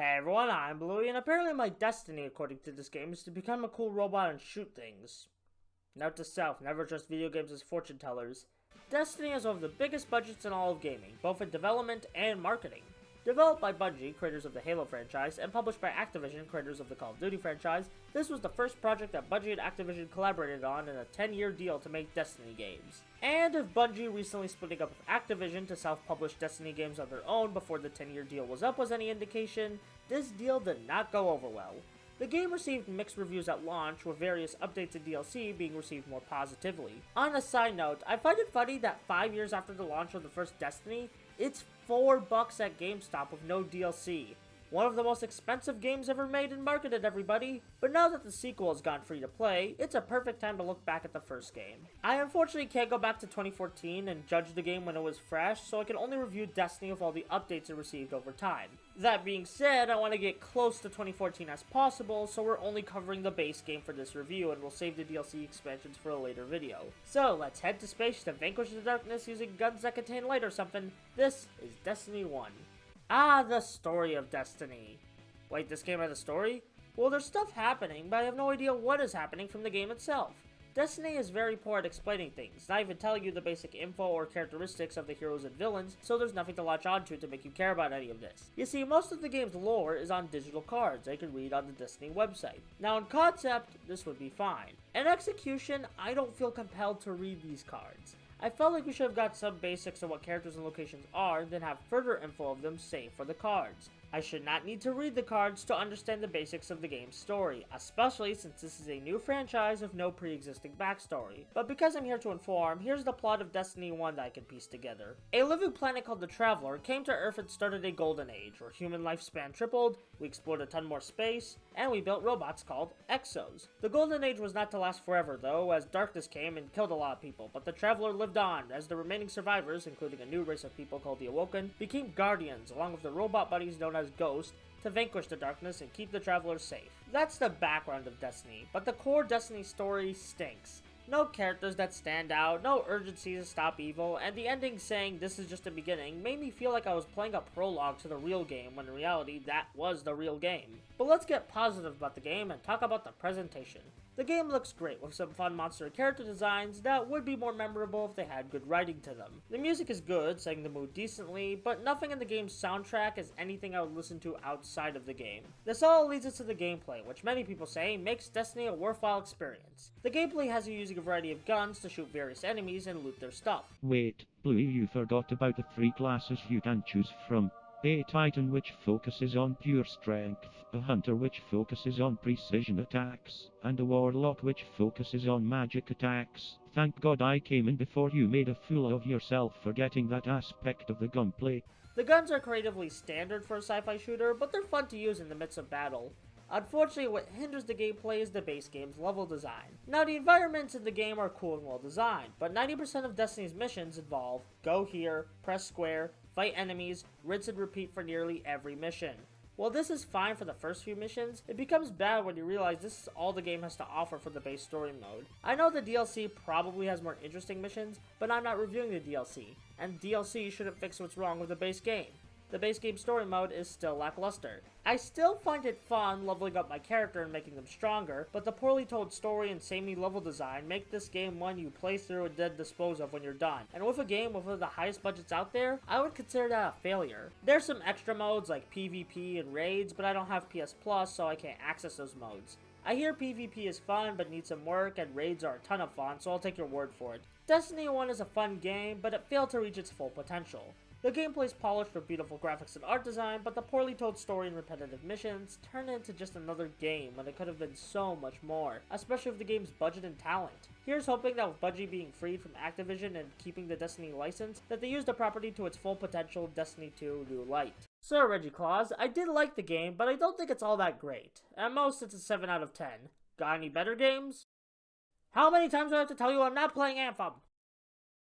Hey everyone, I'm Bluey, and apparently my destiny, according to this game, is to become a cool robot and shoot things. Note to self, never trust video games as fortune tellers. Destiny has one of the biggest budgets in all of gaming, both in development and marketing. Developed by Bungie, creators of the Halo franchise, and published by Activision, creators of the Call of Duty franchise, this was the first project that Bungie and Activision collaborated on in a 10-year deal to make Destiny games. And if Bungie recently splitting up with Activision to self-publish Destiny games on their own before the 10-year deal was up was any indication, this deal did not go over well. The game received mixed reviews at launch, with various updates and DLC being received more positively. On a side note, I find it funny that 5 years after the launch of the first Destiny, it's $4 at GameStop with no DLC. One of the most expensive games ever made and marketed, everybody. But now that the sequel has gone free to play, it's a perfect time to look back at the first game. I unfortunately can't go back to 2014 and judge the game when it was fresh, so I can only review Destiny with all the updates it received over time. That being said, I want to get close to 2014 as possible, so we're only covering the base game for this review, and we'll save the DLC expansions for a later video. So let's head to space to vanquish the darkness using guns that contain light or something. This is Destiny 1. Ah, the story of Destiny. Wait, this game has a story? Well, there's stuff happening, but I have no idea what is happening from the game itself. Destiny is very poor at explaining things, not even telling you the basic info or characteristics of the heroes and villains, so there's nothing to latch onto to make you care about any of this. You see, most of the game's lore is on digital cards I can read on the Destiny website. Now in concept, this would be fine. In execution, I don't feel compelled to read these cards. I felt like we should have got some basics of what characters and locations are, then have further info of them saved for the cards. I should not need to read the cards to understand the basics of the game's story, especially since this is a new franchise with no pre-existing backstory. But because I'm here to inform, here's the plot of Destiny 1 that I can piece together. A living planet called the Traveler came to Earth and started a golden age, where human lifespan tripled, we explored a ton more space, and we built robots called Exos. The golden age was not to last forever though, as darkness came and killed a lot of people, but the Traveler lived on, as the remaining survivors, including a new race of people called the Awoken, became guardians, along with their robot buddies known as Ghost, to vanquish the darkness and keep the Travelers safe. That's the background of Destiny, but the core Destiny story stinks. No characters that stand out, no urgency to stop evil, and the ending saying this is just the beginning made me feel like I was playing a prologue to the real game when in reality that was the real game. But let's get positive about the game and talk about the presentation. The game looks great with some fun monster and character designs that would be more memorable if they had good writing to them. The music is good, setting the mood decently, but nothing in the game's soundtrack is anything I would listen to outside of the game. This all leads us to the gameplay, which many people say makes Destiny a worthwhile experience. The gameplay has you using a variety of guns to shoot various enemies and loot their stuff. Wait, Bluey, you forgot about the 3 classes you can choose from. A Titan which focuses on pure strength, a Hunter which focuses on precision attacks, and a Warlock which focuses on magic attacks. Thank God I came in before you made a fool of yourself forgetting that aspect of the gunplay. The guns are creatively standard for a sci-fi shooter, but they're fun to use in the midst of battle. Unfortunately, what hinders the gameplay is the base game's level design. Now, the environments in the game are cool and well designed, but 90% of Destiny's missions involve go here, press square, fight enemies, rinse and repeat for nearly every mission. While this is fine for the first few missions, it becomes bad when you realize this is all the game has to offer for the base story mode. I know the DLC probably has more interesting missions, but I'm not reviewing the DLC, and DLC shouldn't fix what's wrong with the base game. The base game story mode is still lackluster. I still find it fun leveling up my character and making them stronger, but the poorly told story and samey level design make this game one you play through and then dispose of when you're done. And with a game with one of the highest budgets out there, I would consider that a failure. There's some extra modes like PvP and raids, but I don't have PS Plus, so I can't access those modes. I hear PvP is fun, but needs some work, and raids are a ton of fun, so I'll take your word for it. Destiny 1 is a fun game, but it failed to reach its full potential. The gameplay is polished with beautiful graphics and art design, but the poorly told story and repetitive missions turn it into just another game when it could have been so much more, especially with the game's budget and talent. Here's hoping that with Bungie being freed from Activision and keeping the Destiny license, that they use the property to its full potential Destiny 2 New Light. So Reggie Claus, I did like the game, but I don't think it's all that great. At most, it's a 7 out of 10. Got any better games? How many times do I have to tell you I'm not playing Anthem?